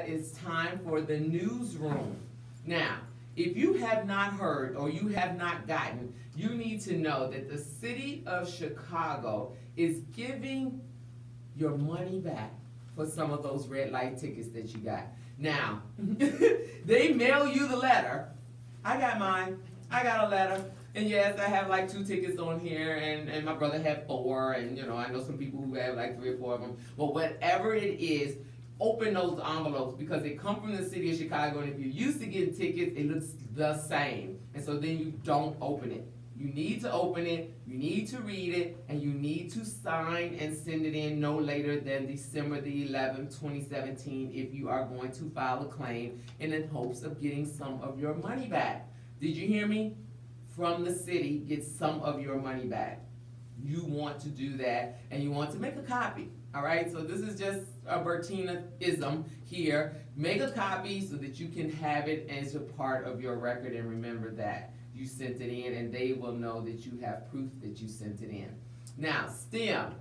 it's time for the newsroom. Now, if you have not heard or you have not gotten, you need to know that the city of Chicago is giving your money back for some of those red light tickets that you got. Now, they mail you the letter. I got mine. I got a letter. And yes, I have like 2 tickets on here, and my brother had 4, and you know, I know some people who have like 3 or 4 of them. But whatever it is, open those envelopes because they come from the city of Chicago, and if you're used to getting tickets, it looks the same. And so then you don't open it. You need to open it, you need to read it, and you need to sign and send it in no later than December the 11th, 2017 if you are going to file a claim in hopes of getting some of your money back. Did you hear me? From the city, get some of your money back. You want to do that, and you want to make a copy. All right, so this is just a Bertina-ism here. Make a copy so that you can have it as a part of your record, and remember that you sent it in, and they will know that you have proof that you sent it in. Now, STEM.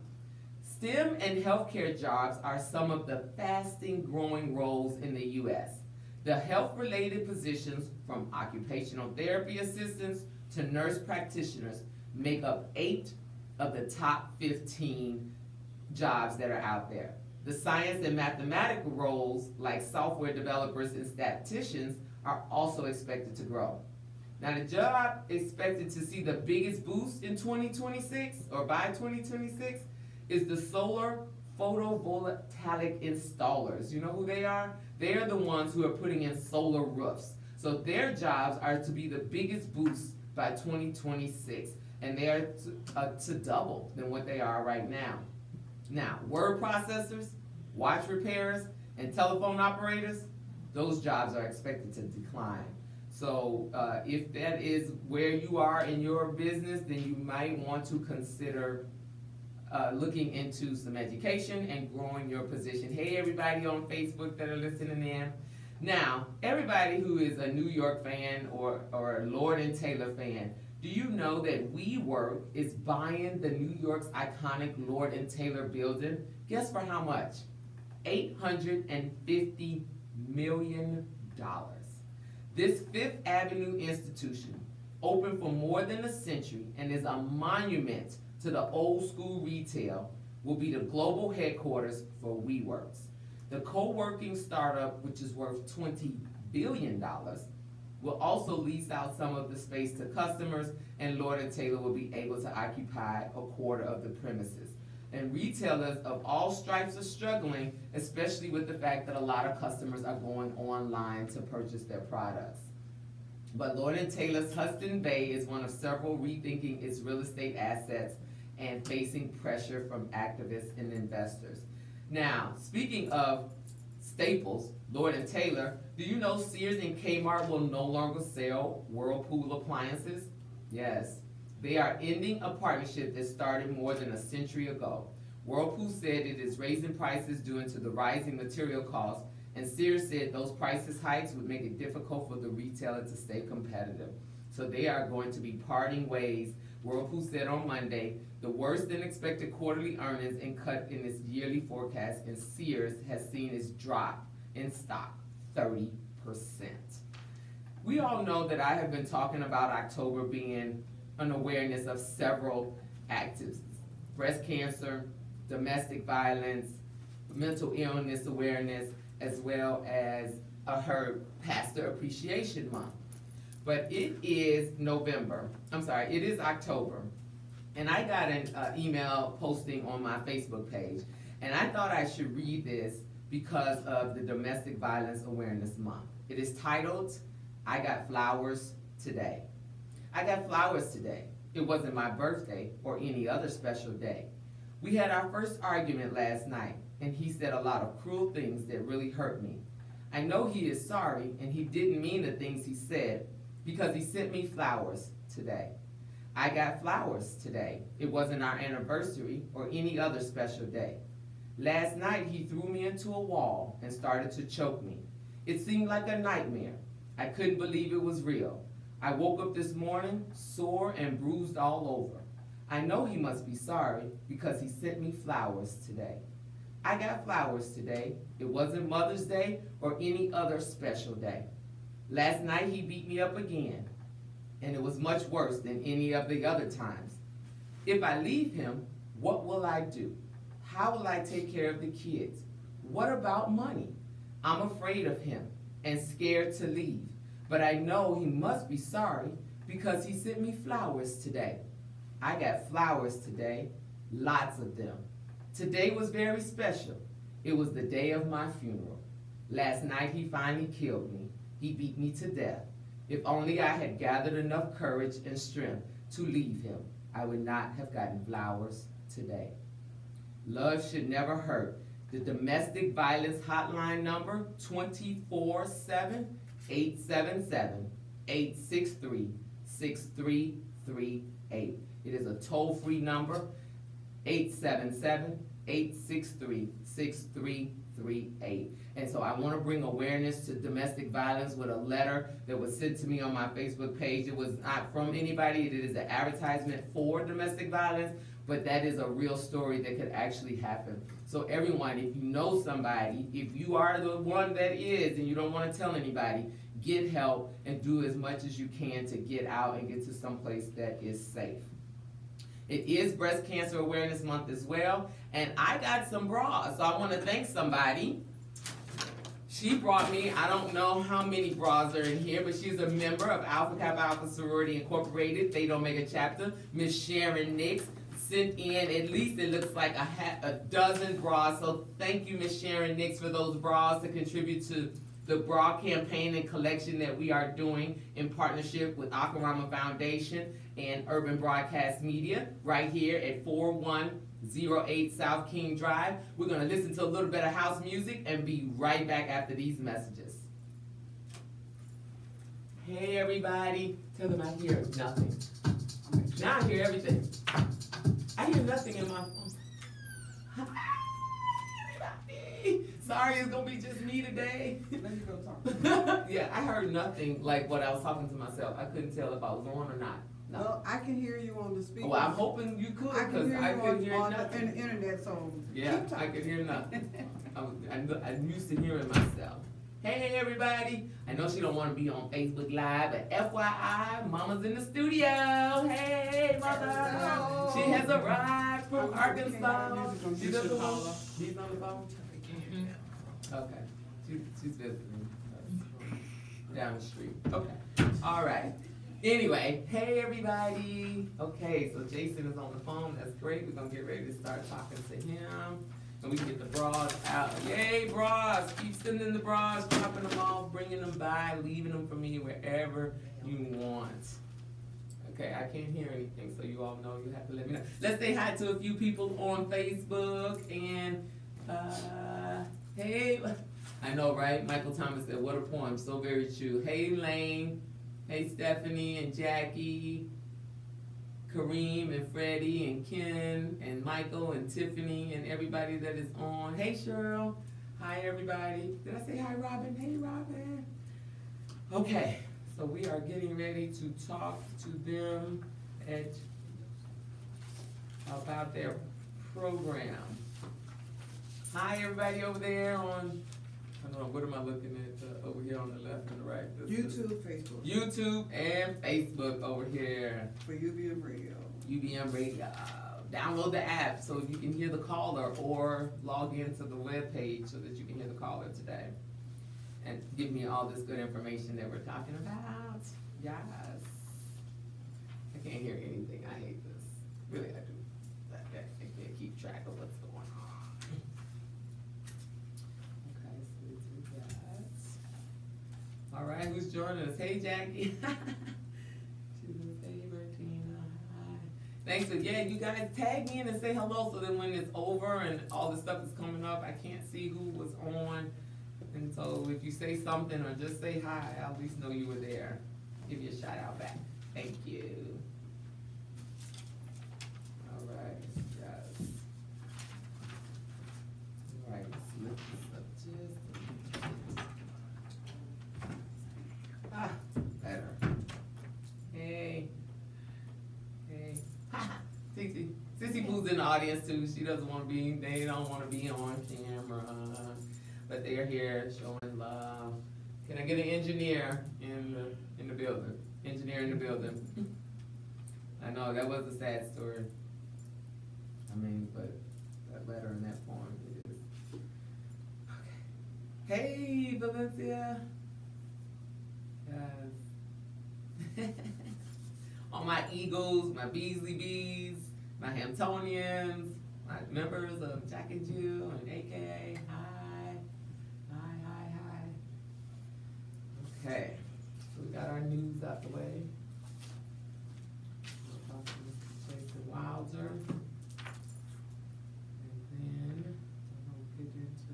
STEM and healthcare jobs are some of the fastest growing roles in the U.S. The health-related positions, from occupational therapy assistants to nurse practitioners, make up 8 of the top 15 jobs that are out there. The science and mathematical roles, like software developers and statisticians, are also expected to grow. Now, the job expected to see the biggest boost in 2026, or by 2026, is the solar photovoltaic installers. You know who they are? They are the ones who are putting in solar roofs. So their jobs are to be the biggest boost by 2026, and they are to double than what they are right now. Now, word processors, watch repairers, and telephone operators, those jobs are expected to decline. So if that is where you are in your business, then you might want to consider looking into some education and growing your position. Hey, everybody on Facebook that are listening in. Now, everybody who is a New York fan or a Lord & Taylor fan, do you know that WeWork is buying the New York's iconic Lord & Taylor building? Guess for how much? $850 million. This Fifth Avenue institution, open for more than a century and is a monument to the old school retail, will be the global headquarters for WeWorks. The co-working startup, which is worth $20 billion, will also lease out some of the space to customers, and Lord & Taylor will be able to occupy a quarter of the premises. And retailers of all stripes are struggling, especially with the fact that a lot of customers are going online to purchase their products. But Lord & Taylor's Hudson Bay is one of several rethinking its real estate assets and facing pressure from activists and investors. Now, speaking of staples, Lord & Taylor, do you know Sears and Kmart will no longer sell Whirlpool appliances? Yes. They are ending a partnership that started more than a century ago. Whirlpool said it is raising prices due to the rising material costs, and Sears said those prices hikes would make it difficult for the retailer to stay competitive. So they are going to be parting ways. Whirlpool said on Monday, the worst than expected quarterly earnings and cut in its yearly forecast, and Sears has seen its drop in stock 30%. We all know that I have been talking about October being an awareness of several activities: breast cancer, domestic violence, mental illness awareness, as well as her Pastor Appreciation Month. But it is it is October, and I got an email posting on my Facebook page, and I thought I should read this because of the Domestic Violence Awareness Month. It is titled, "I Got Flowers Today." I got flowers today. It wasn't my birthday or any other special day. We had our first argument last night, and he said a lot of cruel things that really hurt me. I know he is sorry, and he didn't mean the things he said, because he sent me flowers today. I got flowers today. It wasn't our anniversary or any other special day. Last night, he threw me into a wall and started to choke me. It seemed like a nightmare. I couldn't believe it was real. I woke up this morning sore and bruised all over. I know he must be sorry because he sent me flowers today. I got flowers today. It wasn't Mother's Day or any other special day. Last night he beat me up again, and it was much worse than any of the other times. If I leave him, what will I do? How will I take care of the kids? What about money? I'm afraid of him and scared to leave, but I know he must be sorry because he sent me flowers today. I got flowers today, lots of them. Today was very special. It was the day of my funeral. Last night he finally killed me. He beat me to death. If only I had gathered enough courage and strength to leave him, I would not have gotten flowers today. Love should never hurt. The domestic violence hotline number, 24-7-877-863-6338. It is a toll-free number, 877-863-6338. And so I want to bring awareness to domestic violence with a letter that was sent to me on my Facebook page. It was not from anybody. It is an advertisement for domestic violence, but that is a real story that could actually happen. So everyone, if you know somebody, if you are the one that is and you don't want to tell anybody, get help and do as much as you can to get out and get to someplace that is safe. It is Breast Cancer Awareness Month as well, and I got some bras, so I want to thank somebody. She brought me, I don't know how many bras are in here, but she's a member of Alpha Kappa Alpha Sorority Incorporated. They don't make a chapter. Miss Sharon Nix sent in at least, it looks like a dozen bras. So thank you, Miss Sharon Nix, for those bras to contribute to the bra campaign and collection that we are doing in partnership with Akarama Foundation and Urban Broadcast Media right here at 4108 South King Drive. We're going to listen to a little bit of house music and be right back after these messages. Hey everybody, tell them I hear nothing. Now I hear everything. I hear nothing in my phone. Hi everybody. Sorry, it's going to be just me today. Let me go talk. Yeah, I heard nothing like what I was talking to myself. I couldn't tell if I was on or not. No. Well, I can hear you on the speaker. Well, I'm hoping you could, because I couldn't hear nothing. On the internet, so yeah, I could hear nothing. I'm used to hearing myself. Hey everybody! I know she don't want to be on Facebook Live, but FYI, Mama's in the studio. Hey mother! Hello. She has arrived from Arkansas. She doesn't want. He's on the phone. Okay, she's visiting down the street. Okay, all right. Anyway, hey everybody. Okay, so Jason is on the phone. That's great. We're gonna get ready to start talking to him. And we can get the bras out. Yay, bras. Keep sending the bras, dropping them off, bringing them by, leaving them for me wherever you want. Okay, I can't hear anything, so you all know you have to let me know. Let's say hi to a few people on Facebook. And, hey, I know, right? Michael Thomas said, what a poem. So very true. Hey, Lane. Hey, Stephanie and Jackie. Kareem and Freddie and Ken and Michael and Tiffany and everybody that is on. Hey Cheryl. Hi everybody. Did I say hi Robin? Hey Robin. Okay, so we are getting ready to talk to them about their program. Hi everybody over there on, I don't know, what am I looking at over here on the left and the right? YouTube, Facebook. YouTube and Facebook over here. For UBM Radio. UBM Radio. Download the app so you can hear the caller, or log into the web page so that you can hear the caller today. And give me all this good information that we're talking about. Yes. I can't hear anything. I hate this. Really, I do. I can't keep track of what's going on. Okay, so we do that. All right, who's joining us? Hey, Jackie. Hey, Bertina. Hi. Thanks for, yeah, you guys tag me in and say hello, so then when it's over and all the stuff is coming up, I can't see who was on. And so if you say something or just say hi, I'll at least know you were there. Give you a shout out back. Thank you. All right, yes. All right, let's lift this up just a better. Hey. Hey. Ha! Sissy. Sissy Boo's in the audience too. She doesn't want to be, they don't want to be on camera. But they are here showing love. Can I get an engineer in the building? Engineer in the building. I know that was a sad story. I mean, but that letter in that form is okay. Hey, Valencia. Yes. All my Eagles, my Beasley Bees, my Hamptonians, my members of Jack and Jill and AKA. Hi. Okay, so we got our news out the way. We'll talk to Mr. Jason Wilder. And then we'll get into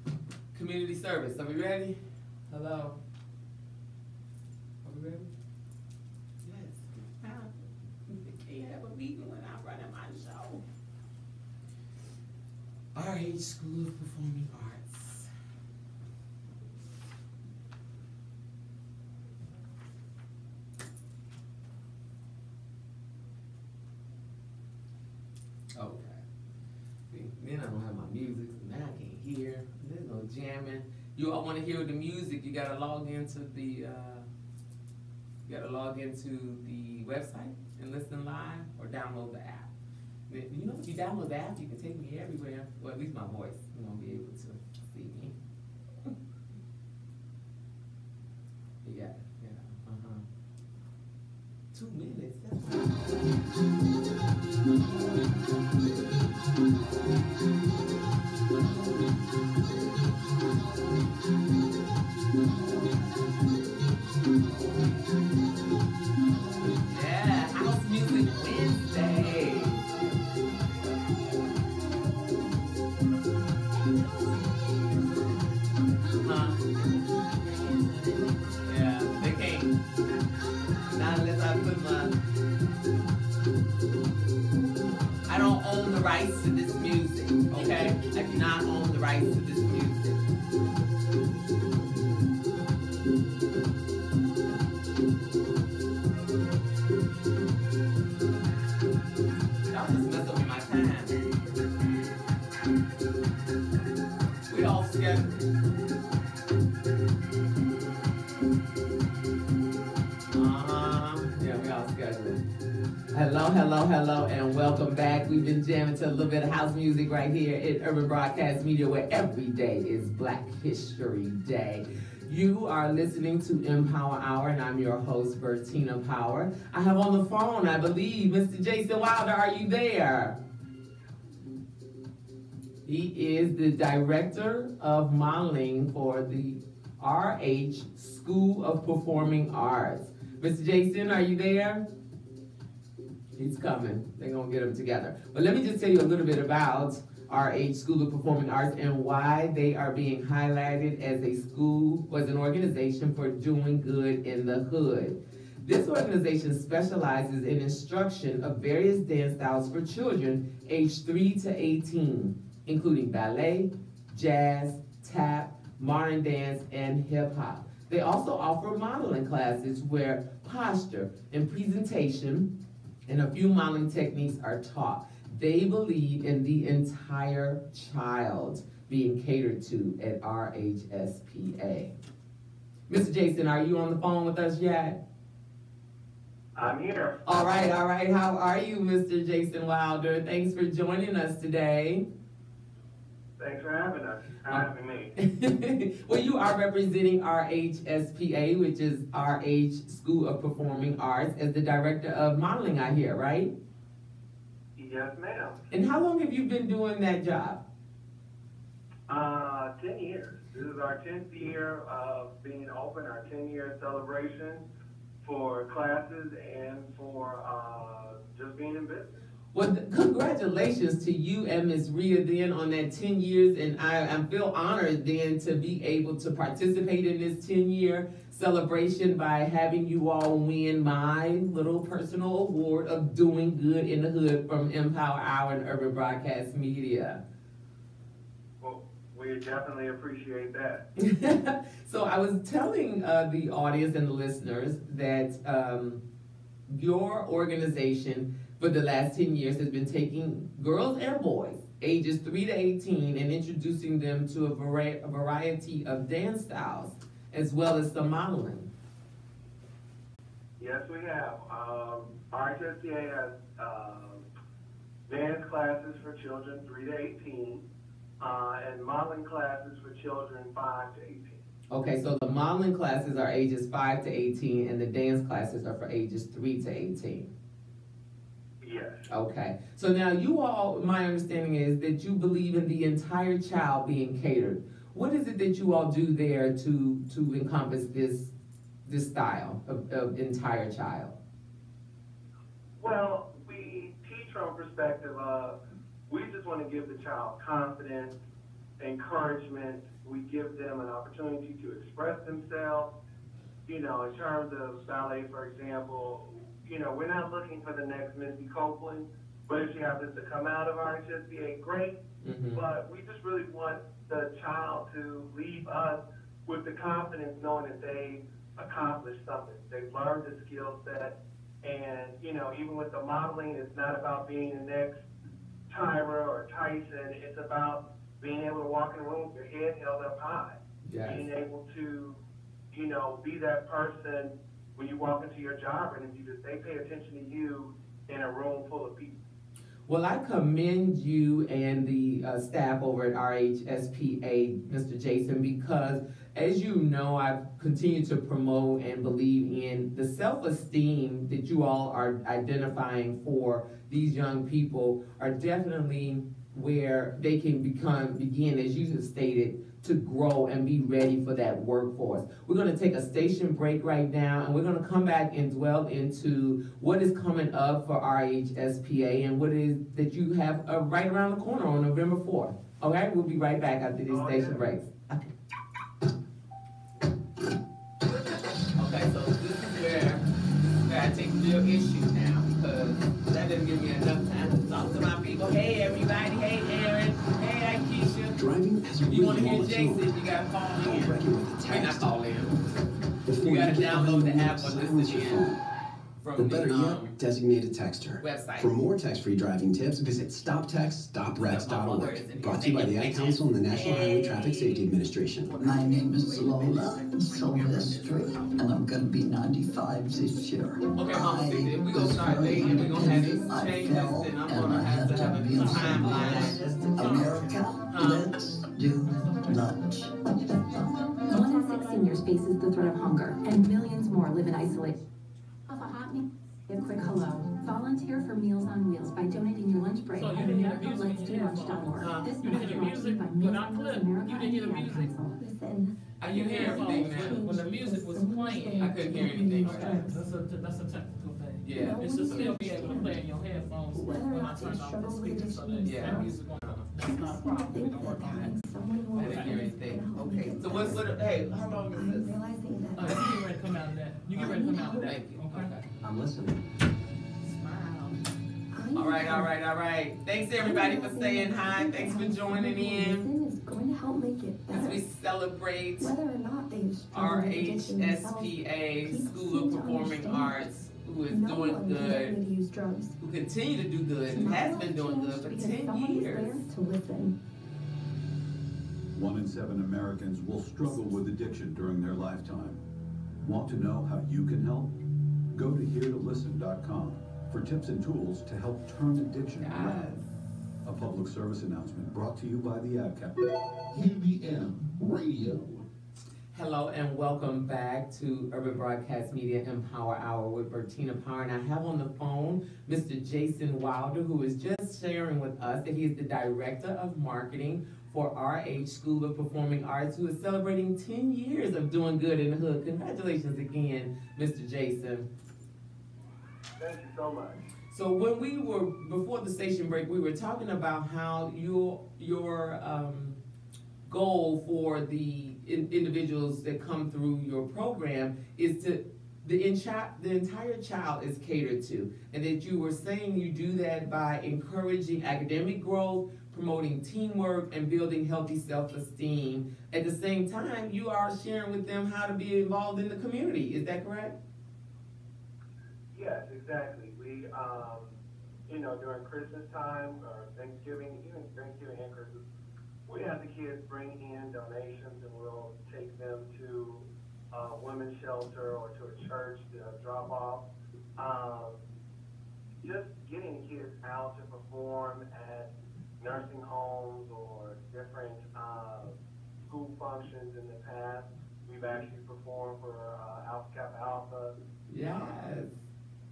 some community service. Are we ready? Hello. Are we ready? Yes. We can't have a meeting when I'm running my show. RH School of Performing Arts. Okay. See, then I don't have my music, so now I can't hear. There's no jamming. You all want to hear the music, you gotta log into the website and listen live or download the app. You know, if you download the app, you can take me everywhere. Well, at least my voice. You won't be able to see me. Yeah. 2 minutes. Yeah, House Music Wednesday. Yeah, they can't. Not unless I put I don't own the rights to this music, okay? I do not own the rights to this music. Y'all just mess up with my time. We all together. Yeah, we all scheduled. Hello, and welcome back. We've been jamming to a little bit of house music right here at Urban Broadcast Media, where every day is Black History Day. You are listening to Empower Hour, and I'm your host, Bertina Power. I have on the phone, I believe, Mr. Jason Wilder. Are you there? He is the Director of Modeling for the RH School of Performing Arts. Mr. Jason, are you there? He's coming. They're going to get them together. But let me just tell you a little bit about RH School of Performing Arts and why they are being highlighted as a school, was an organization for doing good in the hood. This organization specializes in instruction of various dance styles for children aged 3 to 18, including ballet, jazz, tap, modern dance, and hip hop. They also offer modeling classes where posture and presentation and a few modeling techniques are taught. They believe in the entire child being catered to at RHSPA. Mr. Jason, are you on the phone with us yet? I'm here. All right. How are you, Mr. Jason Wilder? Thanks for joining us today. Thanks for having me. Well, you are representing RHSPA, which is RH School of Performing Arts, as the Director of Modeling, I hear, right? Yes, ma'am. And how long have you been doing that job? 10 years. This is our 10th year of being open, our 10-year celebration for classes and for just being in business. Well, congratulations to you and Ms. Rhea then on that 10 years, and I feel honored then to be able to participate in this 10-year celebration by having you all win my little personal award of doing good in the hood from Empower Hour and Urban Broadcast Media. Well, we definitely appreciate that. So I was telling the audience and the listeners that your organization for the last 10 years has been taking girls and boys ages 3 to 18, and introducing them to a variety of dance styles, as well as some modeling. Yes, we have. RHSCA has dance classes for children 3 to 18, and modeling classes for children 5 to 18. Okay, so the modeling classes are ages 5 to 18, and the dance classes are for ages 3 to 18. Yes. Okay, so now you all, my understanding is that you believe in the entire child being catered. What is it that you all do there to encompass this style of entire child? Well, we teach from a perspective of, we just want to give the child confidence, encouragement. We give them an opportunity to express themselves. You know, in terms of ballet, for example, you know, we're not looking for the next Misty Copeland, but if she happens to come out of our HSBA, great. Mm-hmm. But we just really want the child to leave us with the confidence knowing that they accomplished something. They've learned the skill set, and, you know, even with the modeling, it's not about being the next Tyra or Tyson. It's about being able to walk in a room with your head held up high. Yes. Being able to, you know, be that person when you walk into your job interview, that they pay attention to you in a room full of people. Well, I commend you and the staff over at RHSPA, Mr. Jason, because as you know, I've continued to promote and believe in the self-esteem that you all are identifying for these young people are definitely where they can begin, as you have stated, to grow and be ready for that workforce. We're going to take a station break right now, and we're going to come back and dwell into what is coming up for RHSPA and what it is that you have right around the corner on November 4th. Okay, we'll be right back after these station breaks. Okay. Okay, so this is where I take real issue now, because that didn't give me enough time to talk to my people. Hey everybody, hey Aaron, hey Keisha. Driving has a If you want to really hear long Jason, song. you gotta call in. Already with a I mean, not text. call in. Before You gotta get download the behind app or silence listen your in phone. Or from better the yet, designate a texter. website. For more text-free driving tips, visit stoptext.stoprex.org. Brought to you by the Ad Council and the National Highway Traffic Safety Administration. My name is Lola Silvestri, and I'm gonna be 95 this year. Okay, Mama, if we gonna start late and we gonna have these I changes, fell, then I'm and gonna I have had to have a be in timeline. America, let's do lunch. 1 in 6 seniors faces the threat of hunger, and millions more live in isolation. Have a hot meal? A quick hello. Volunteer for Meals on Wheels by donating your lunch break So you at didn't hear the music in your AmericaLet'sDoLunch.org. This You didn't hear message music brought to you by when Meals I on Wheels, clipped. America, You didn't hear the and the Ad music? Council. Listen. I you hear everything now. When the music was playing. I couldn't hear anything. Okay, that's a technical thing. Yeah. It should still be able to play in your headphones when I turn off the speaker so that Yeah. that music won't. That's not a problem. We don't work on that. I didn't hear anything. Okay, so hey, how long is this? You get ready to come out of that. You get ready to come out of that. Thank you. Okay. I'm listening. All right. Thanks everybody for saying hi. Thanks for joining in Is going to help make it as better. we celebrate Whether or not they've struggled with addiction themselves, RHSPA people School of seem to Performing understand. Arts, who is No doing one is good, ready to use drugs. who continue to do good, It's and not has really been doing good changed for because 10 someone is years. there to listen. 1 in 7 Americans will struggle with addiction during their lifetime. Want to know how you can help? Go to heretolisten.com for tips and tools to help turn addiction around. A public service announcement brought to you by the Ad Council. UBM Radio. Hello and welcome back to Urban Broadcast Media Empower Hour with Bertina Power. And I have on the phone Mr. Jason Wilder, who is just sharing with us that he is the Director of Marketing for RH School of Performing Arts, who is celebrating 10 years of doing good in the hood. Congratulations again, Mr. Jason. Thank you so much. So when we were, before the station break, we were talking about how your goal for the individuals that come through your program is to, the entire child is catered to, and that you were saying you do that by encouraging academic growth, promoting teamwork, and building healthy self-esteem. At the same time, you are sharing with them how to be involved in the community. Is that correct? Yes, exactly. We, you know, during Christmas time or Thanksgiving, even Thanksgiving and Christmas, we have the kids bring in donations and we'll take them to a women's shelter or to a church to drop off. Just getting kids out to perform at nursing homes or different school functions in the past. We've actually performed for Alpha Kappa Alpha. Yes.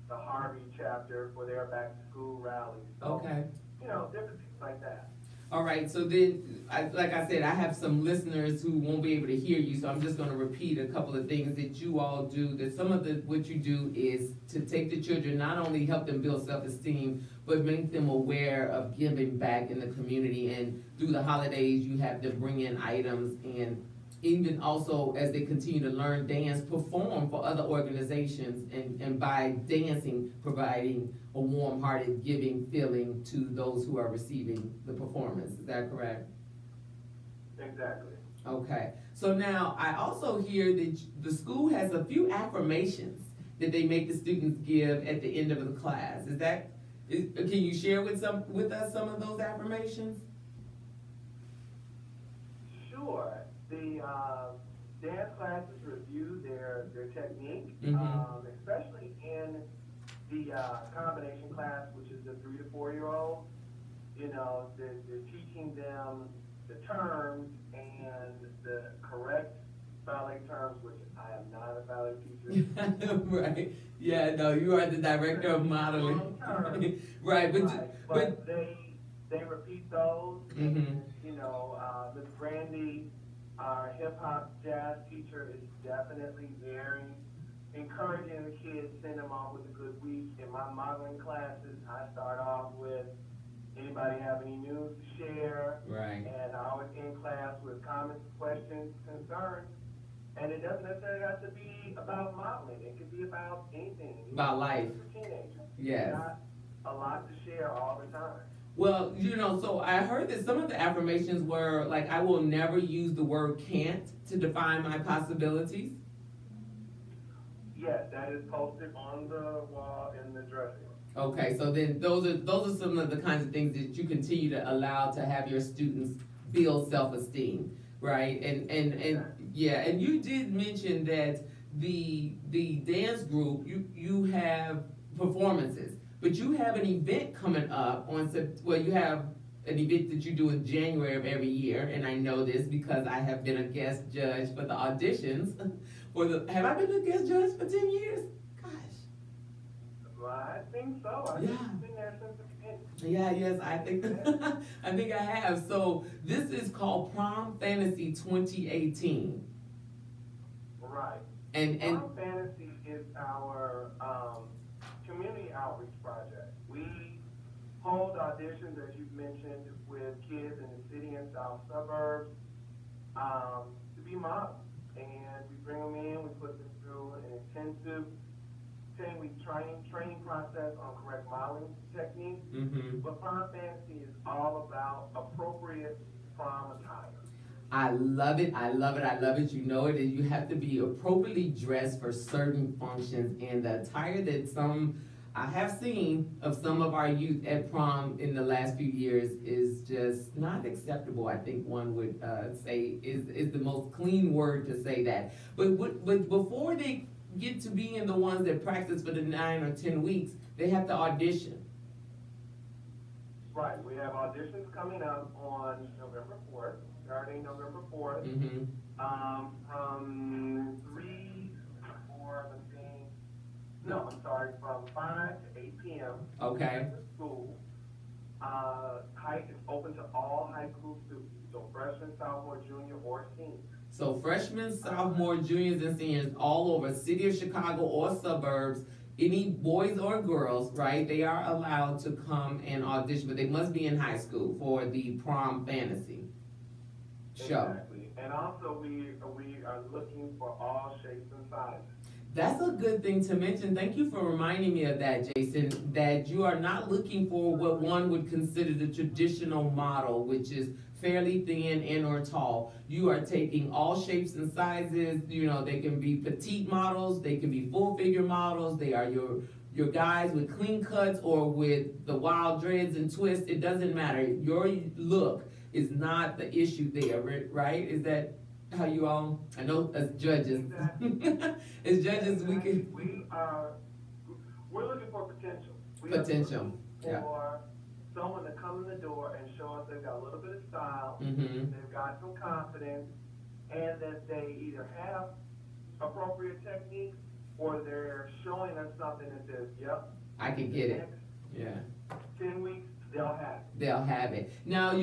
The Harvey chapter for their back to school rallies. So, Okay. you know, different things like that. All right, so then, like I said, I have some listeners who won't be able to hear you, so I'm just gonna repeat a couple of things that you all do. That some of what you do is to take the children, not only help them build self-esteem, but make them aware of giving back in the community. And through the holidays, you have them bring in items, and even also as they continue to learn dance, perform for other organizations, and by dancing, providing a warm-hearted, giving feeling to those who are receiving the performance. Is that correct? Exactly. Okay. So now, I also hear that the school has a few affirmations that they make the students give at the end of the class. Can you share with us some of those affirmations? Sure. The dance classes review their technique, Mm-hmm. especially in the combination class, which is the 3 to 4 year olds. You know, they're teaching them the terms and the correct ballet terms, which I am not a ballet teacher. Right. Yeah, no, you are the director of modeling. Right, but they repeat those. Mm-hmm. And, you know, Miss Brandy, our hip hop jazz teacher, is definitely very encouraging the kids, send them off with a good week. In my modeling classes, I start off with, anybody have any news to share? Right. And I always end class with comments, questions, concerns. And it doesn't necessarily have to be about modeling. It could be about anything. About life. For teenagers. Yes. Got a lot to share all the time. Well, you know, so I heard that some of the affirmations were like, I will never use the word can't to define my possibilities. Yes, that is posted on the wall in the dressing room. Okay, so then those are some of the kinds of things that you continue to allow to have your students build self-esteem, right? And yeah, and you did mention that the dance group, you have performances, but you have an event coming up you have an event that you do in January of every year, and I know this because I have been a guest judge for the auditions. Have I been a guest judge for 10 years? Gosh. Well, I think so. I've been there since the beginning. Yeah, yes, I think I think I have. So this is called Prom Fantasy 2018. Right. And Prom Fantasy is our community outreach project. We hold auditions, as you've mentioned, with kids in the city and south suburbs to be models. And we bring them in, we put them through an intensive 10-week training process on correct modeling techniques. mm-hmm. But Prom Fantasy is all about appropriate prom attire. I love it, I love it, I love it. You know it, and you have to be appropriately dressed for certain functions. And the attire that I have seen of some of our youth at prom in the last few years is just not acceptable. I think one would say is the most clean word to say that. But before they get to being the ones that practice for the 9 or 10 weeks, they have to audition. Right, we have auditions coming up on November 4th, starting November 4th, Mm-hmm. from 3 to 4, from 5 to 8 p.m. Okay. At the school. Height is open to all high school students, so freshmen, sophomore, junior, or senior. So freshmen, sophomore, juniors, and seniors all over city of Chicago or suburbs, any boys or girls, right, they are allowed to come and audition, but they must be in high school for the Prom Fantasy show. Exactly. And also we are looking for all shapes and sizes. That's a good thing to mention. Thank you for reminding me of that, Jason, that you are not looking for what one would consider the traditional model, which is fairly thin and or tall. You are taking all shapes and sizes. You know, they can be petite models, they can be full figure models, they are your your guys with clean cuts or with the wild dreads and twists, it doesn't matter. Your look is not the issue there, right? Is that how you all, I know as judges, as judges we can. We're looking for potential. Potential, yeah. For someone to come in the door and show us they've got a little bit of style, they've got some confidence, and that they either have appropriate techniques or they're showing us something that says, yep, I can get it. Yeah. 10 weeks, they'll have it. They'll have it. Now,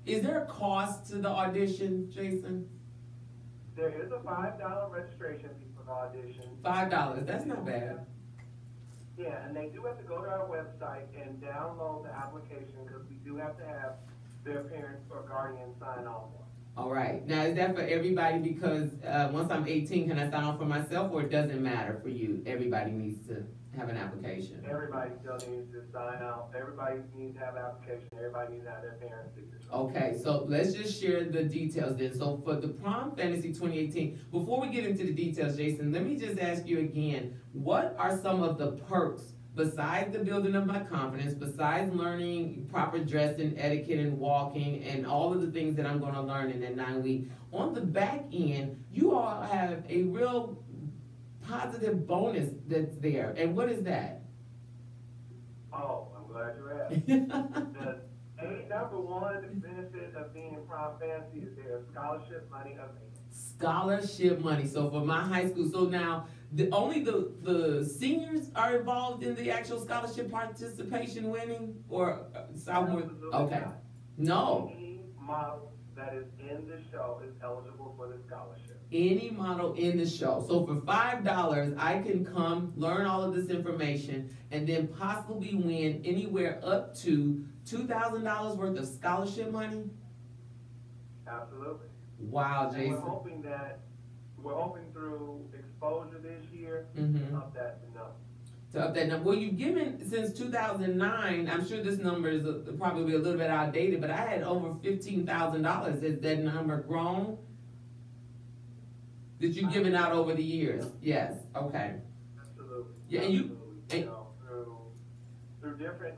is there a cost to the audition, Jason? There is a $5 registration fee for the audition. $5, that's not bad. Yeah, and they do have to go to our website and download the application because we do have to have their parents or guardian sign off on it. All right. Now, is that for everybody? Because once I'm 18, can I sign off for myself, or it doesn't matter for you? Everybody needs to have an application. Everybody still needs to sign out. Everybody needs to have an application. Everybody needs to have their parents' signature. Okay, so let's just share the details then. So for the Prom Fantasy 2018, before we get into the details, Jason, let me just ask you again, what are some of the perks besides the building of my confidence, besides learning proper dressing, etiquette, and walking, and all of the things that I'm going to learn in that 9 week? On the back end, you all have a real positive bonus that's there. And what is that? Oh, I'm glad you're asking. The number one benefit of being in Prom Fantasy is there's scholarship money available. Scholarship money. So for my high school, so now only the seniors are involved in the actual scholarship participation winning, or sophomore? Okay. Not. No. Any model that is in the show is eligible for the scholarship. Any model in the show. So for $5, I can come, learn all of this information, and then possibly win anywhere up to $2,000 worth of scholarship money? Absolutely. Wow, Jason. And we're hoping through exposure this year to up that number. To up that number. Well, you've given since 2009. I'm sure this number is probably a little bit outdated, but I had over $15,000. Has that number grown? That you've given out over the years? Yes. Okay. Absolutely. Yeah, and you know, through different,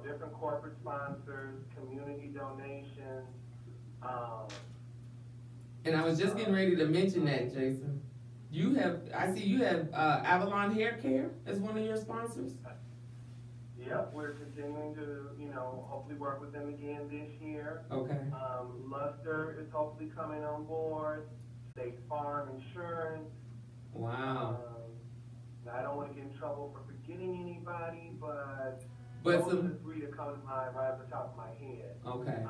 different corporate sponsors, community donations. And I was just getting ready to mention that, Jason. I see you have Avalon Hair Care as one of your sponsors. Yep, we're continuing to, hopefully work with them again this year. Okay. Luster is hopefully coming on board. State Farm Insurance. Wow. I don't want to get in trouble for forgetting anybody, but those are the three that come to mind right off the top of my head. Okay.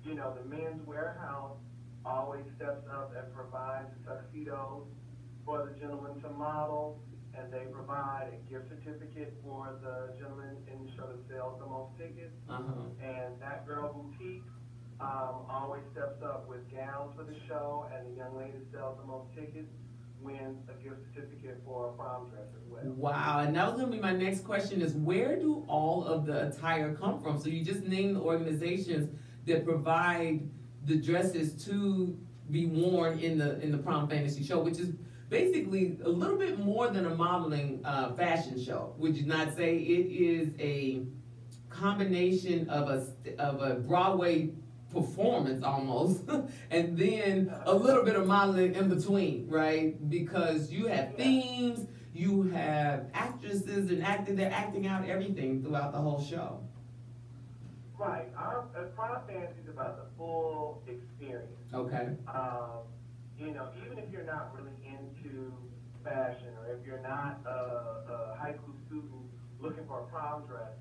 The Men's Warehouse always steps up and provides tuxedos for the gentleman to model, and they provide a gift certificate for the gentleman in the show that sells the most tickets. And That Girl Boutique always steps up with gowns for the show, and the young lady that sells the most tickets wins a gift certificate for a prom dress as well. Wow, and that was going to be my next question is, where do all of the attire come from? So you just named the organizations that provide the dresses to be worn in the Prom Fantasy show, which is basically a little bit more than a modeling fashion show. Would you not say it is a combination of a Broadway performance almost, and then a little bit of modeling in between, right? Because you have themes, you have actresses and they're acting out everything throughout the whole show. Right. Our Prom Fantasy is about the full experience. Okay. Even if you're not really into fashion, or if you're not a high school student looking for a prom dress,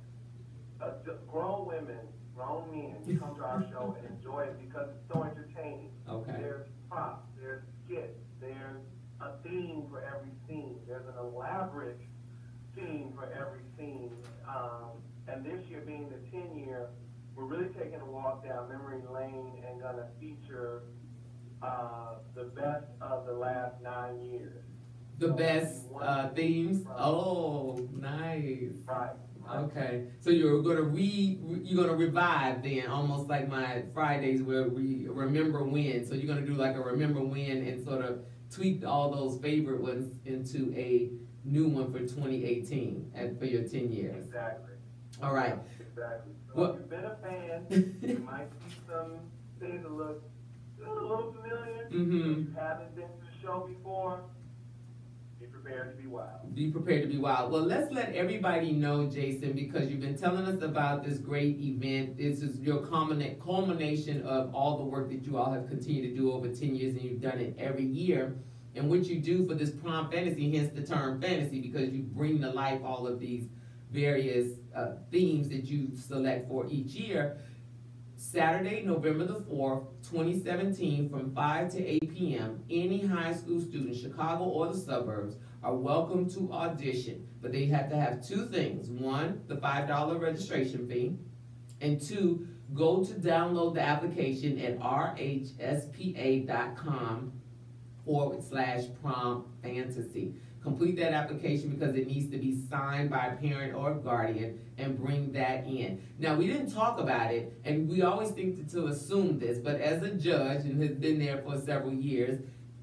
grown women, grown men come to our show and enjoy it because it's so entertaining. Okay. There's props, there's skits, there's a theme for every scene. There's an elaborate theme for every scene. And this year being the 10-year, we're really taking a walk down memory lane and gonna feature the best of the last 9 years. The best themes? Oh, nice. Right. Okay, so you're gonna revive then, almost like my Fridays where we remember when. So you're gonna do like a remember when and sort of tweak all those favorite ones into a new one for 2018 and for your 10 years. Exactly. All right. Exactly. So Well- if you've been a fan, you might see some things that look a little familiar. Mm-hmm. If you haven't been to the show before, be prepared to be wild. Be prepared to be wild. Well, let's let everybody know, Jason, because you've been telling us about this great event. This is your culmination of all the work that you all have continued to do over 10 years, and you've done it every year. And what you do for this prom fantasy, hence the term fantasy, because you bring to life all of these various themes that you select for each year. Saturday, November the 4th, 2017, from 5 to 8 p.m., any high school student, Chicago or the suburbs, are welcome to audition. But they have to have two things. One, the $5 registration fee. And two, go to download the application at rhspa.com/prom fantasy. Complete that application because it needs to be signed by a parent or a guardian and bring that in. Now, we didn't talk about it, and we always think to assume this, but as a judge and has been there for several years,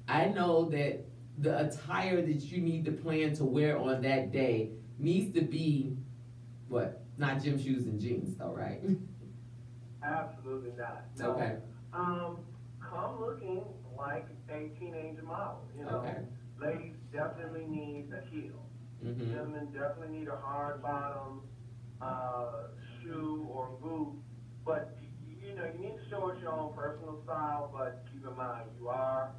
I know that the attire that you need to plan to wear on that day needs to be, what, not gym shoes and jeans though, right? Absolutely not. No. Okay. Come looking like a teenager model, you know. Okay. Ladies definitely need a heel. Mm-hmm. Gentlemen definitely need a hard bottom shoe or boot. But you know, you need to show us your own personal style. But keep in mind, you are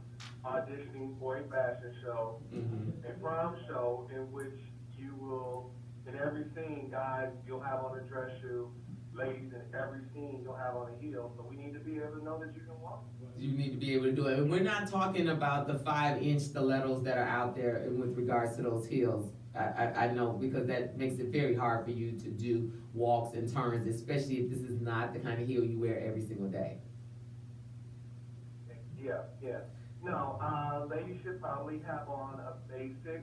auditioning for a fashion show, Mm-hmm. a prom show, in which you will, in every scene, guys, you'll have on a dress shoe. Ladies, in every scene, you'll have on a heel. So we need to be able to know that you can walk. You need to be able to do it. And we're not talking about the 5-inch stilettos that are out there with regards to those heels. I know, because that makes it very hard for you to do walks and turns, especially if this is not the kind of heel you wear every single day. Yeah. No, ladies should probably have on a basic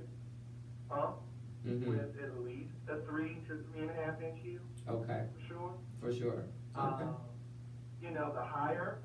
pump Mm-hmm. with at least a 3 to 3.5 inch heel, Okay, for sure. for sure. Okay. You know, the higher,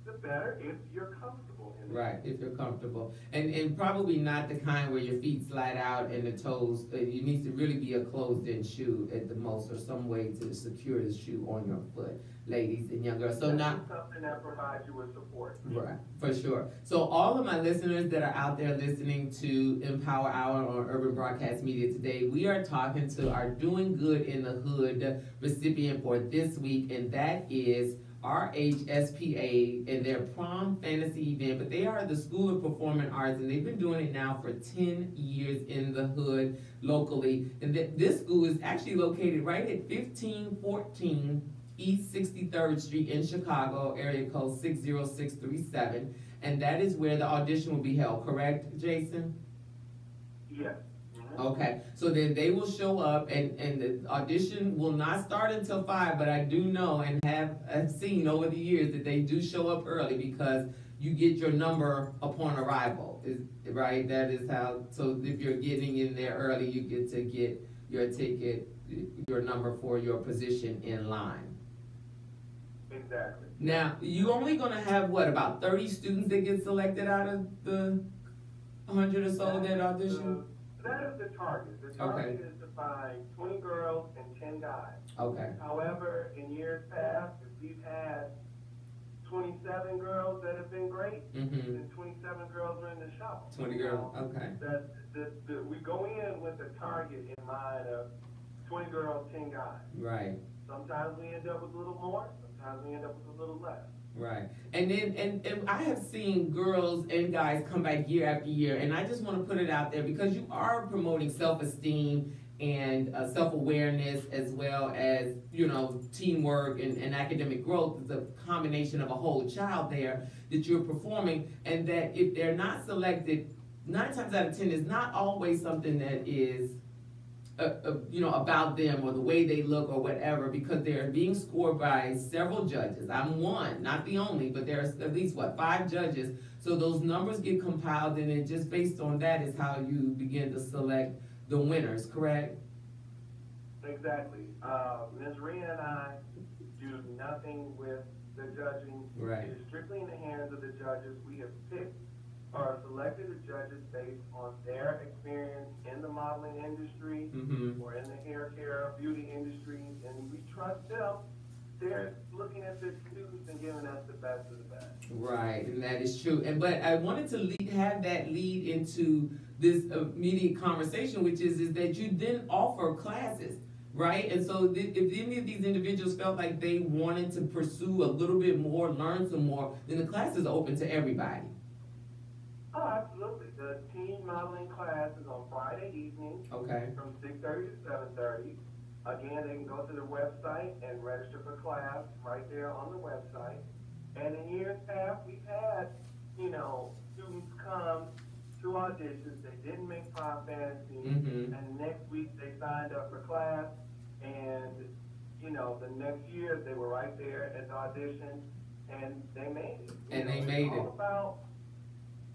the better if you're comfortable in it. Right, if you're comfortable. And probably not the kind where your feet slide out and the toes, you need to really be a closed-in shoe at the most, or some way to secure the shoe on your foot, ladies and young girls. So That's now, something that provides you with support. right, for sure. So all of my listeners that are out there listening to Empower Hour on Urban Broadcast Media today, we are talking to our Doing Good in the Hood recipient for this week, and that is RHSPA and their prom fantasy event. But they are the School of Performing Arts, and they've been doing it now for 10 years in the hood locally. And this school is actually located right at 1514 East 63rd Street in Chicago, area code 60637. And that is where the audition will be held, correct, Jason? Yes. Okay, so then they will show up, and the audition will not start until 5, but I do know and have seen over the years that they do show up early, because you get your number upon arrival, right? That is how, so if you're getting in there early, you get to get your ticket, your number for your position in line. Exactly. Now, you only gonna have, what, about 30 students that get selected out of the 100 or so that audition? That is the target. The target is to find 20 girls and 10 guys. Okay. However, in years past, if we've had 27 girls that have been great, Mm-hmm. and 27 girls are in the show. 20 girls, okay. We go in with a target in mind of 20 girls, 10 guys. Right. Sometimes we end up with a little more, sometimes we end up with a little less. Right. And then and I have seen girls and guys come back year after year, and I just want to put it out there, because you are promoting self-esteem and self-awareness, as well as, you know, teamwork and academic growth. It's a combination of a whole child there that you're performing, and that if they're not selected, 9 times out of 10 is not always something that is you know, about them or the way they look or whatever, because they're being scored by several judges. I'm one, not the only, but there's at least, 5 judges. So those numbers get compiled, and then just based on that is how you begin to select the winners, correct? Exactly. Ms. Rhea and I do nothing with the judging. Right. It is strictly in the hands of the judges. We have picked or selected selected the judges based on their experience in the modeling industry or in the hair care, beauty industries, and we trust them. They're looking at the students and giving us the best of the best. Right, and that is true. But I wanted to have that lead into this immediate conversation, which is that you then offer classes, right? And so if any of these individuals felt like they wanted to pursue a little bit more, learn some more, then the class is open to everybody. Oh, absolutely. The teen modeling class is on Friday evening from 6:30 to 7:30. Again, they can go to the website and register for class right there on the website. And in years past, we've had, students come to auditions. They didn't make Pop Fantasy, and next week they signed up for class. And, the next year they were right there at the audition, and they made it.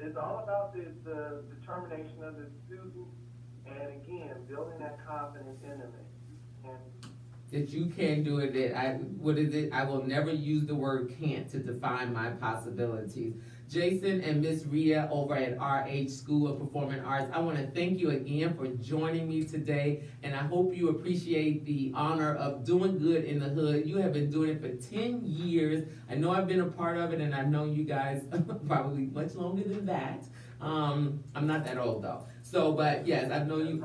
It's all about the determination of the student, and again, building that confidence in them. That you can do it. I will never use the word can't to define my possibilities. Jason and Miss Rhea over at RH School of Performing Arts, I want to thank you again for joining me today, and I hope you appreciate the honor of doing good in the hood. You have been doing it for 10 years. I know I've been a part of it, and I've known you guys probably much longer than that. I'm not that old though. So, but yes, I know you,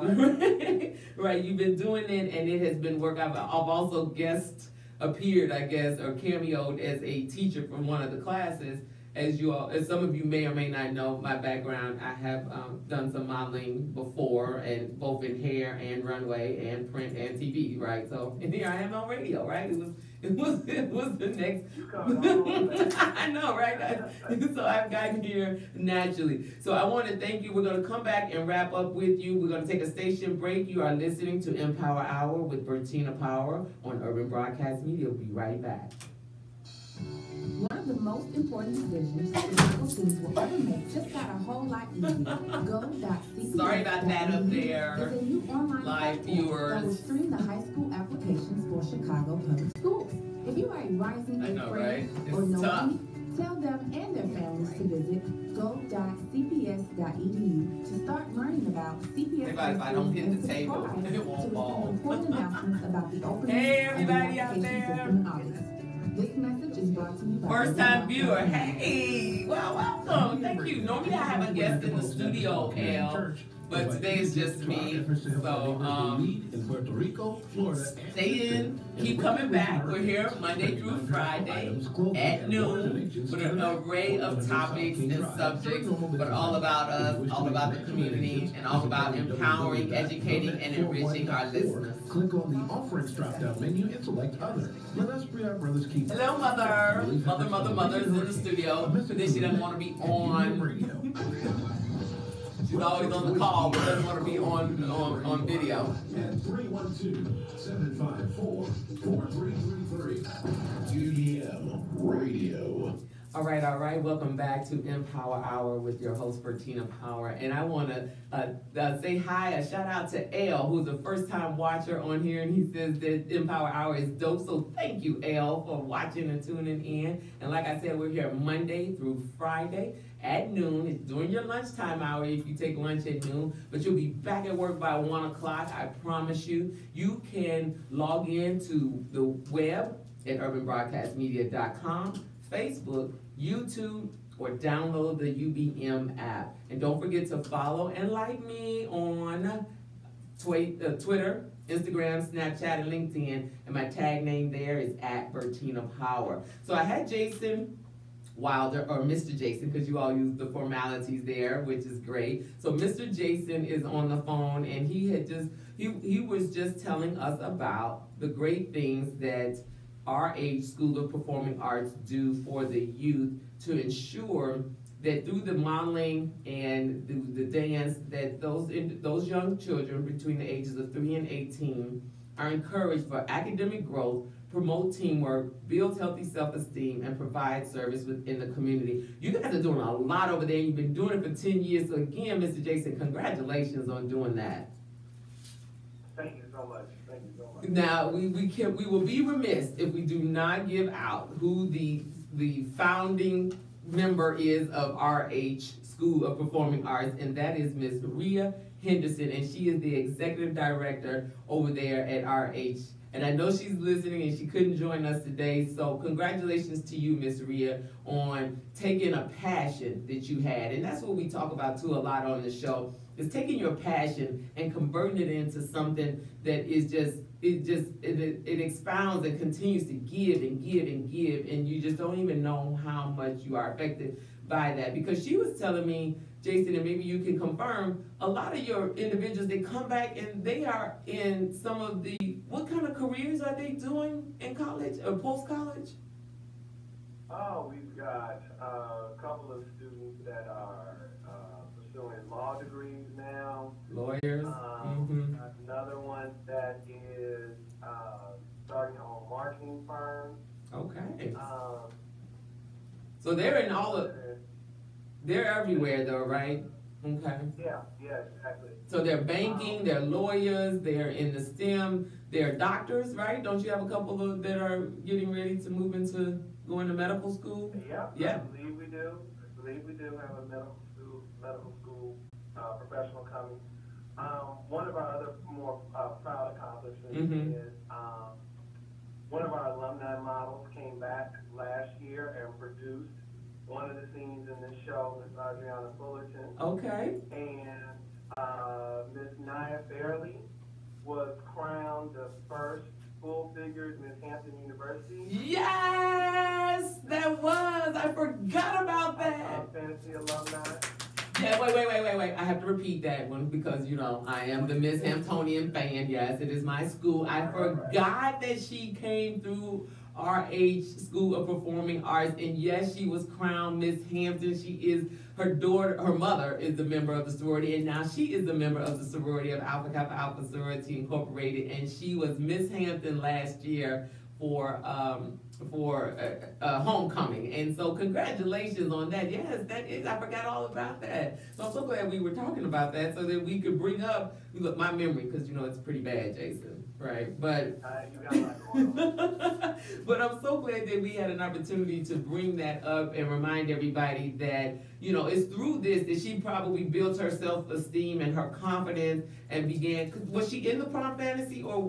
right, you've been doing it, and it has been work. I've also guest appeared, I guess, or cameoed as a teacher from one of the classes. As some of you may or may not know my background, I have done some modeling before, and both in hair and runway and print and TV, right? So, and here I am on radio, right? It was the next. I know, right? So I've gotten here naturally. So I want to thank you. We're going to come back and wrap up with you. We're going to take a station break. You are listening to Empower Hour with Bertina Power on Urban Broadcast Media. We'll be right back. One of the most important decisions that teens will ever make just got a whole lot easier. Go.cps. Sorry about that up there, is a new online live viewers. That will stream the high school applications for Chicago public schools. If you are a rising friend or know tell them and their families to visit go.cps.edu to start learning about CPS. If I don't hit the table, it won't fall. Important announcements about the opening everybody out there. This message is brought to you by first time viewer. Hey, well, welcome. Thank you. Normally I have a guest in the studio, Al, but today is just me. So, stay in. Keep coming back. We're here Monday through Friday at noon with an array of topics and subjects, but all about us, all about the community, and all about empowering, educating, and enriching our listeners. Click on the offerings drop-down menu and select Other. Let us free our brothers keep. Hello, Mother. Mother's in the studio. Today she doesn't want to be on. She's always on the call, but doesn't want to be on video. At 312-754-4333. UDM Radio. All right. Welcome back to Empower Hour with your host, Bertina Power. And I want to say hi, a shout out to Al, who's a first-time watcher on here, and he says that Empower Hour is dope. So thank you, Al, for watching and tuning in. And like I said, we're here Monday through Friday at noon. It's during your lunchtime hour if you take lunch at noon, but you'll be back at work by 1 o'clock, I promise you. You can log in to the web at urbanbroadcastmedia.com, Facebook, YouTube, or download the UBM app. And don't forget to follow and like me on Twitter, Instagram, Snapchat, and LinkedIn. And my tag name there is @BertinaPower. So I had Jason Wilder, or Mr. Jason, because you all use the formalities there, which is great. So Mr. Jason is on the phone, and he was just telling us about the great things that RH School of Performing Arts do for the youth to ensure that through the modeling and the dance, that those young children between the ages of 3 and 18 are encouraged for academic growth, promote teamwork, build healthy self-esteem, and provide service within the community. You guys are doing a lot over there. You've been doing it for 10 years. So again, Mr. Jason, congratulations on doing that. Thank you so much. Now, we will be remiss if we do not give out who the founding member is of RH School of Performing Arts, and that is Miss Rhea Henderson, and she is the executive director over there at RH. And I know she's listening and she couldn't join us today, so congratulations to you, Miss Rhea, on taking a passion that you had. And that's what we talk about too a lot on the show, is taking your passion and converting it into something that is it expounds and continues to give and give and give, and you just don't even know how much you are affected by that. Because she was telling me, Jason, and maybe you can confirm, a lot of your individuals, they come back and they are in some of the, what kind of careers are they doing in college or post-college? Oh, we've got a couple of students that are pursuing law degrees now. Lawyers. Another one that is starting her own marketing firm. Okay. So they're in all of, they're everywhere though, right? Okay. Yeah, exactly. So they're banking, they're lawyers, they're in the STEM, they're doctors, right? Don't you have a couple of that are getting ready to move into going to medical school? Yeah. I believe we do. Have a medical school professional coming. One of our other more proud accomplishments is one of our alumni models came back last year and produced one of the scenes in this show, Miss Adriana Fullerton. Okay. And Miss Nia Fairley was crowned the first full-figured Miss Hampton University. Yes, that was. I forgot about that. Fantasy alumni. Yeah, wait. I have to repeat that one because, you know, I am the Miss Hamptonian fan. Yes, it is my school. I forgot that she came through RH School of Performing Arts, and yes, she was crowned Miss Hampton. She is, her mother is a member of the sorority, and now she is a member of the sorority of Alpha Kappa Alpha Sorority Incorporated, and she was Miss Hampton last year for homecoming. And so congratulations on that. Yes, that is, I forgot all about that. So I'm so glad we were talking about that so that we could bring up, look, my memory, because you know it's pretty bad, Jason, right? But you got a lot going on. but I'm so glad that we had an opportunity to bring that up and remind everybody that, you know, it's through this that she probably built her self-esteem and her confidence and began, was she in the prom fantasy, or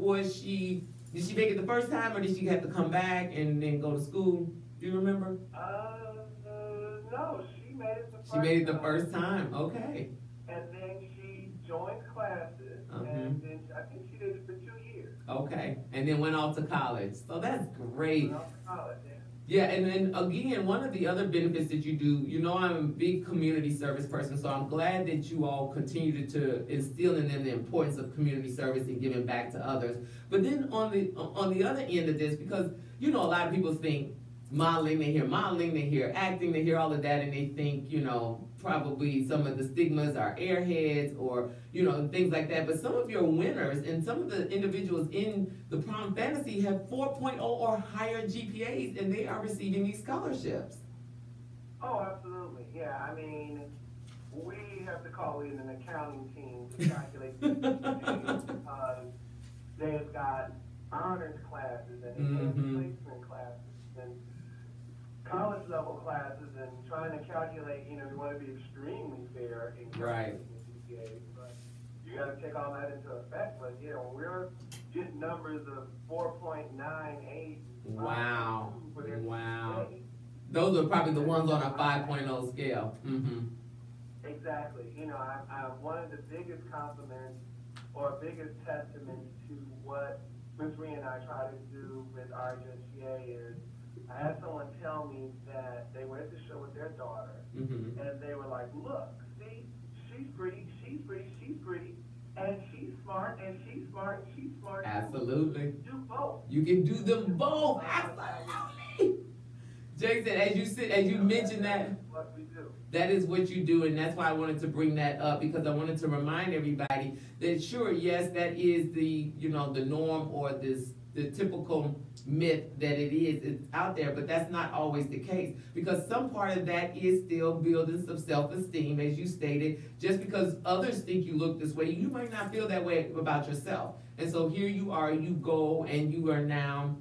did she make it the first time, or did she have to come back and then go to school? Do you remember? No, she made it the first time. She made it the first time, okay. And then she joined classes, and then I think she did it for 2 years. Okay, and then went off to college. So that's great. Went off to college, yeah. Yeah, and then again, one of the other benefits that you do, you know, I'm a big community service person, so I'm glad that you all continue to instill in them the importance of community service and giving back to others. But then on the other end of this, because, you know, a lot of people think modeling, they hear acting, they hear all of that, and they think, you know, probably some of the stigmas are airheads or, you know, things like that. But some of your winners and some of the individuals in the prom fantasy have 4.0 or higher GPAs, and they are receiving these scholarships. Oh, absolutely. Yeah, I mean, we have to call in an accounting team to calculate the GPAs because they've got honors classes and advanced placement classes and college level classes, and trying to calculate, you know, you want to be extremely fair in calculating the GPAs, but you got to take all that into effect. But yeah, when we're getting numbers of 4.98, wow, those are probably the ones on a 5.0 scale. Exactly. You know, one of the biggest compliments or biggest testaments to what Ms. Rhea and I try to do with RHSGA is, I had someone tell me that they went to show with their daughter, and they were like, look, see, she's pretty, and she's smart, and she's smart, and she's smart. Absolutely. Do both. You can do them both. Absolutely. Jason, as you mentioned that, what we do. That is what you do, and that's why I wanted to bring that up, because I wanted to remind everybody that sure, yes, that is the, you know, the norm or the typical myth that it's out there, but that's not always the case, because some part of that is still building some self-esteem, as you stated. Just because others think you look this way, you might not feel that way about yourself. And so here you are, you go and you are now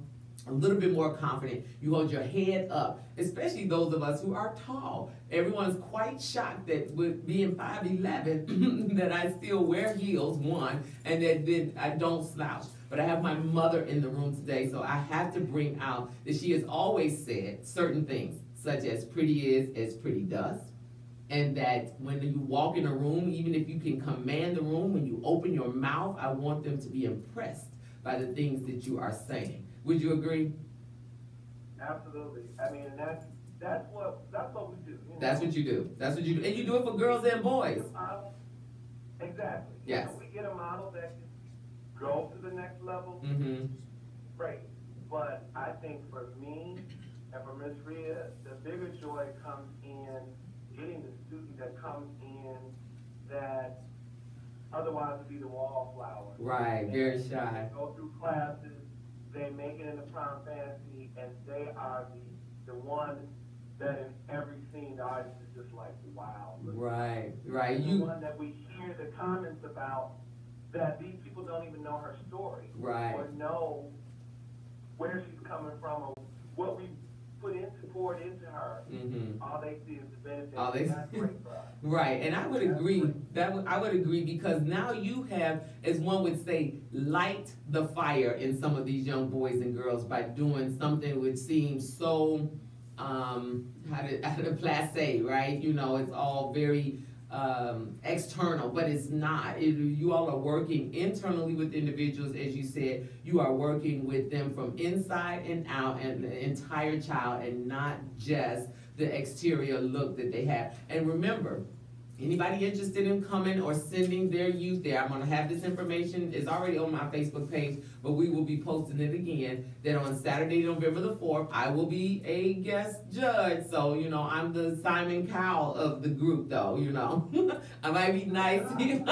a little bit more confident. You hold your head up, especially those of us who are tall. Everyone's quite shocked that with being 5'11", that I still wear heels, one, and that I don't slouch. But I have my mother in the room today, so I have to bring out that she has always said certain things, such as pretty is as pretty does. And that when you walk in a room, even if you can command the room, when you open your mouth, I want them to be impressed by the things that you are saying. Would you agree? Absolutely. I mean, that's what we do. You know? That's what you do. That's what you do. And you do it for girls and boys. Exactly. Yes. We get a model that can go to the next level. Mm-hmm. Great. But I think for me and for Ms. Rhea, the bigger joy comes in getting the student that comes in that otherwise would be the wallflower. Right, very shy. They go through classes, they make it in the prom fantasy, and they are the one that in every scene the audience is just like, wow. Right. The one that we hear the comments about that these people don't even know her story. Right. Or know where she's coming from or what we poured into her. Mm-hmm. All they see is the benefit. All they That's great for us. Right, and I would agree. I would agree because now you have, as one would say, light the fire in some of these young boys and girls by doing something which seems so how to placé, right? You know, it's all very external, but it's not. You all are working internally with individuals, as you said. You are working with them from inside and out, and the entire child, and not just the exterior look that they have. And remember, anybody interested in coming or sending their youth there, I'm going to have this information. It's already on my Facebook page, but we will be posting it again, that on Saturday, November the 4th, I will be a guest judge. So, you know, I'm the Simon Cowell of the group, though, you know. I might be nice here.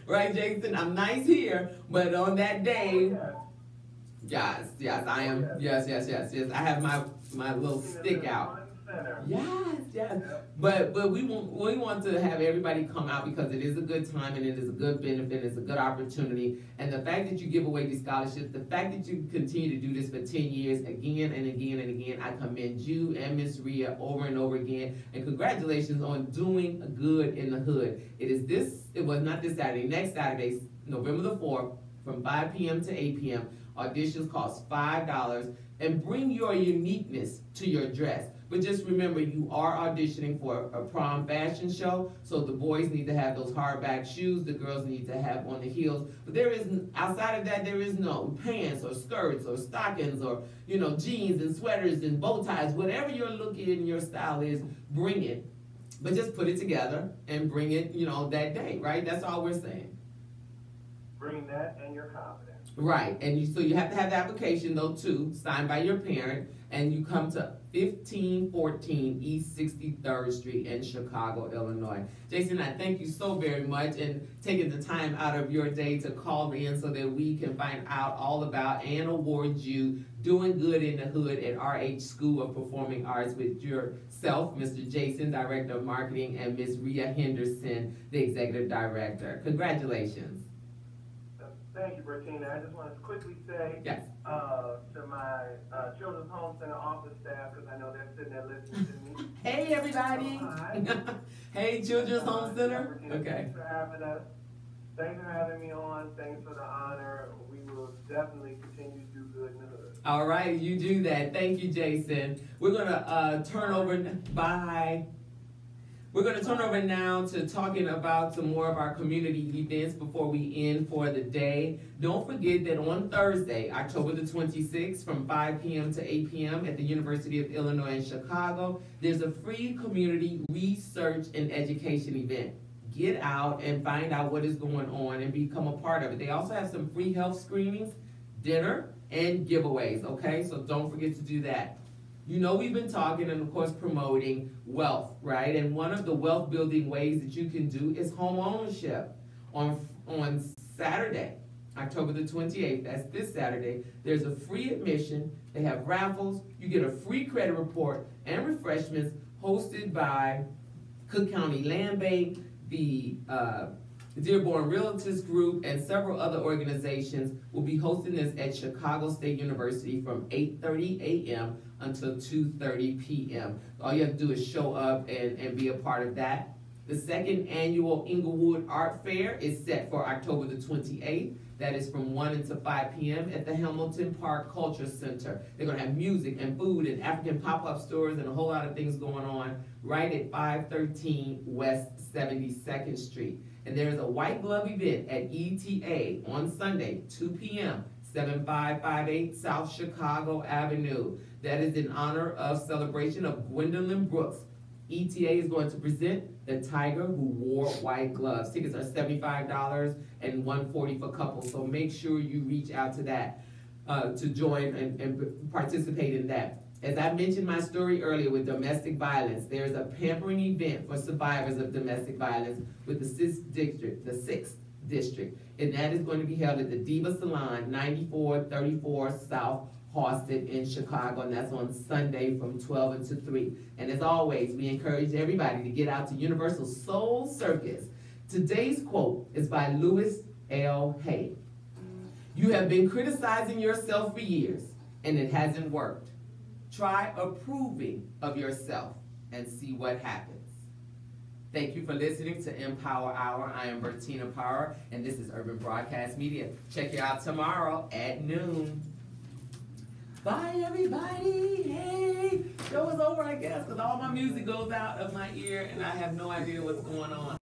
Right, Jason? I'm nice here, but on that day, yes, I am. Yes. I have my little stick out. Yes. But we want to have everybody come out because it is a good time and it is a good benefit, it's a good opportunity. And the fact that you give away these scholarships, the fact that you continue to do this for 10 years again and again and again, I commend you and Miss Rhea over and over again. And congratulations on doing good in the hood. It was not this Saturday, next Saturday, November the 4th, from 5 p.m. to 8 p.m. Auditions cost $5, and bring your uniqueness to your dress. But just remember, you are auditioning for a prom fashion show, so the boys need to have those hardback shoes, the girls need to have on the heels. But outside of that, there is no pants or skirts or stockings or, you know, jeans and sweaters and bow ties. Whatever your look and your style is, bring it. But just put it together and bring it, you know, that day, right? That's all we're saying. Bring that and your confidence. Right, and so you have to have the application though too, signed by your parent, and you come to 1514 East 63rd Street in Chicago, Illinois. Jason, I thank you so very much and taking the time out of your day to call in so that we can find out all about and award you doing good in the hood at RH School of Performing Arts with yourself, Mr. Jason, Director of Marketing, and Ms. Rhea Henderson, the Executive Director. Congratulations. Thank you, Bertina. I just want to quickly say yes. To my Children's Home Center office staff, because I know they're sitting there listening to me. Hey, everybody. Hey, Children's Home Center. Bertina, okay. Thanks for having us. Thanks for having me on. Thanks for the honor. We will definitely continue to do good in the hood. All right, you do that. Thank you, Jason. We're going to turn over. Bye. We're going to turn over now to talking about some more of our community events before we end for the day. Don't forget that on Thursday, October the 26th, from 5 p.m. to 8 p.m. at the University of Illinois in Chicago, there's a free community research and education event. Get out and find out what is going on and become a part of it. They also have some free health screenings, dinner, and giveaways, okay? So don't forget to do that. You know, we've been talking and, of course, promoting wealth, right? And one of the wealth building ways that you can do is home ownership. On Saturday, October the 28th, that's this Saturday, there's a free admission. They have raffles. You get a free credit report and refreshments hosted by Cook County Land Bank, the The Dearborn Realtors Group and several other organizations will be hosting this at Chicago State University from 8:30 a.m. until 2:30 p.m. All you have to do is show up and be a part of that. The second annual Inglewood Art Fair is set for October the 28th. That is from 1 until 5 p.m. at the Hamilton Park Culture Center. They're going to have music and food and African pop-up stores and a whole lot of things going on right at 513 West 72nd Street. And there is a white glove event at ETA on Sunday, 2 p.m., 7558 South Chicago Avenue. That is in honor of celebration of Gwendolyn Brooks. ETA is going to present The Tiger Who Wore White Gloves. Tickets are $75 and $140 for couples. So make sure you reach out to that to join and participate in that. As I mentioned my story earlier with domestic violence, there's a pampering event for survivors of domestic violence with the 6th District. And that is going to be held at the Diva Salon, 9434 South Halsted in Chicago, and that's on Sunday from 12 until 3. And as always, we encourage everybody to get out to Universal Soul Circus. Today's quote is by Louis L. Hay. You have been criticizing yourself for years, and it hasn't worked. Try approving of yourself and see what happens. Thank you for listening to Empower Hour. I am Bertina Power, and this is Urban Broadcast Media. Check you out tomorrow at noon. Bye, everybody. Hey, show is over, I guess, because all my music goes out of my ear, and I have no idea what's going on.